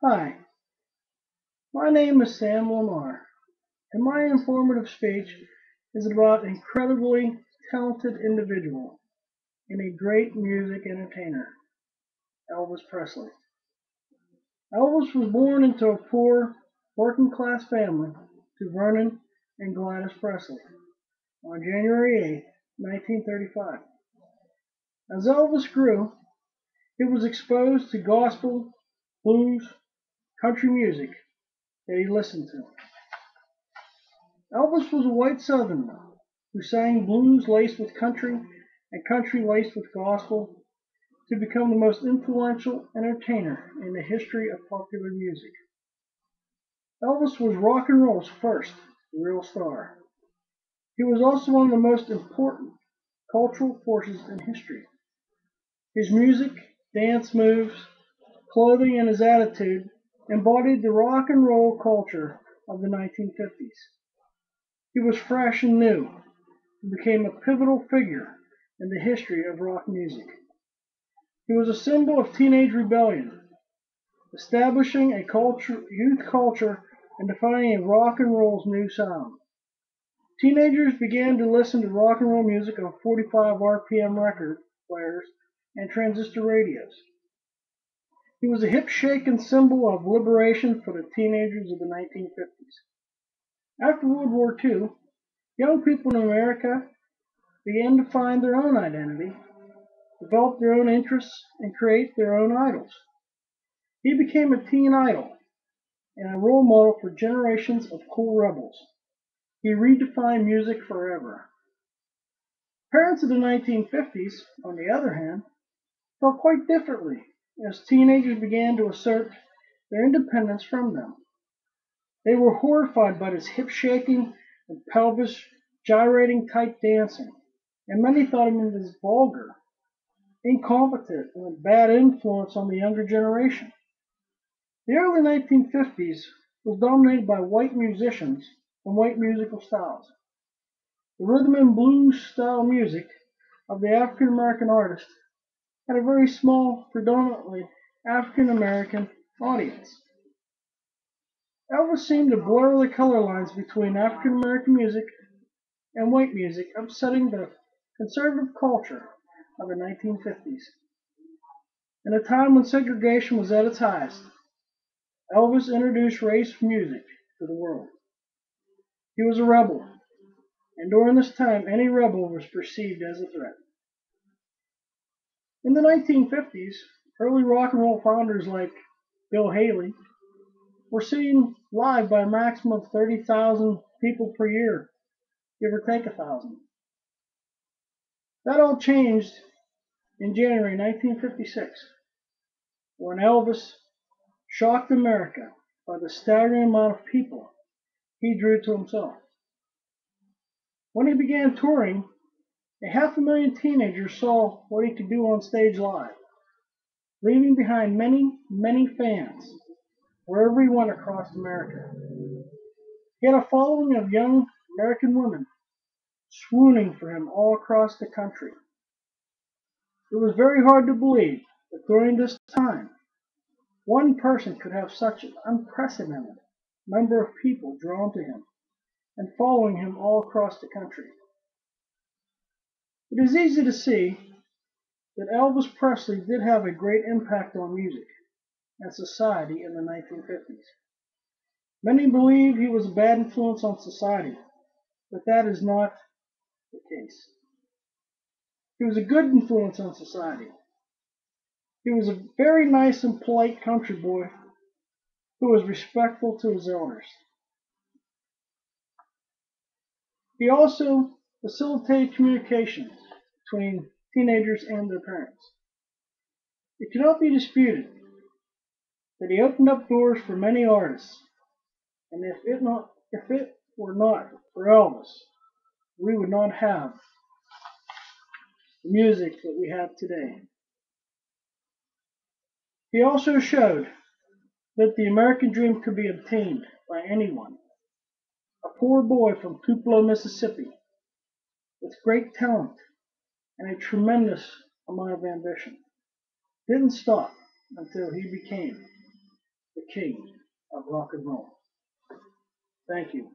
Hi, my name is Sam Lamar, and my informative speech is about an incredibly talented individual and a great music entertainer, Elvis Presley. Elvis was born into a poor, working class family to Vernon and Gladys Presley on January 8, 1935. As Elvis grew, he was exposed to gospel, blues, country music that he listened to. Elvis was a white Southerner who sang blues laced with country and country laced with gospel to become the most influential entertainer in the history of popular music. Elvis was rock and roll's first real star. He was also one of the most important cultural forces in history. His music, dance moves, clothing, and his attitude embodied the rock and roll culture of the 1950s. He was fresh and new and became a pivotal figure in the history of rock music. He was a symbol of teenage rebellion, establishing a youth culture and defining rock and roll's new sound. Teenagers began to listen to rock and roll music on 45 RPM record players and transistor radios. He was a hip-shaking symbol of liberation for the teenagers of the 1950s. After World War II, young people in America began to find their own identity, develop their own interests, and create their own idols. He became a teen idol and a role model for generations of cool rebels. He redefined music forever. Parents of the 1950s, on the other hand, felt quite differently as teenagers began to assert their independence from them. They were horrified by this hip shaking and pelvis gyrating type dancing, and many thought him as vulgar, incompetent, and a bad influence on the younger generation. The early 1950s was dominated by white musicians and white musical styles. The rhythm and blues style music of the African American artist had a very small, predominantly African American audience. Elvis seemed to blur the color lines between African American music and white music, upsetting the conservative culture of the 1950s. In a time when segregation was at its highest, Elvis introduced race music to the world. He was a rebel, and during this time any rebel was perceived as a threat. In the 1950s, early rock and roll founders like Bill Haley were seen live by a maximum of 30,000 people per year, give or take 1,000. That all changed in January 1956 when Elvis shocked America by the staggering amount of people he drew to himself. When he began touring, a half a million teenagers saw what he could do on stage live, leaving behind many, many fans wherever he went across America. He had a following of young American women swooning for him all across the country. It was very hard to believe that during this time, one person could have such an unprecedented number of people drawn to him and following him all across the country. It is easy to see that Elvis Presley did have a great impact on music and society in the 1950s. Many believe he was a bad influence on society, but that is not the case. He was a good influence on society. He was a very nice and polite country boy who was respectful to his elders. He also facilitated communication between teenagers and their parents. It cannot be disputed that he opened up doors for many artists, and if it were not for Elvis, we would not have the music that we have today. He also showed that the American dream could be obtained by anyone. A poor boy from Tupelo, Mississippi, with great talent and a tremendous amount of ambition, didn't stop until he became the king of rock and roll. Thank you.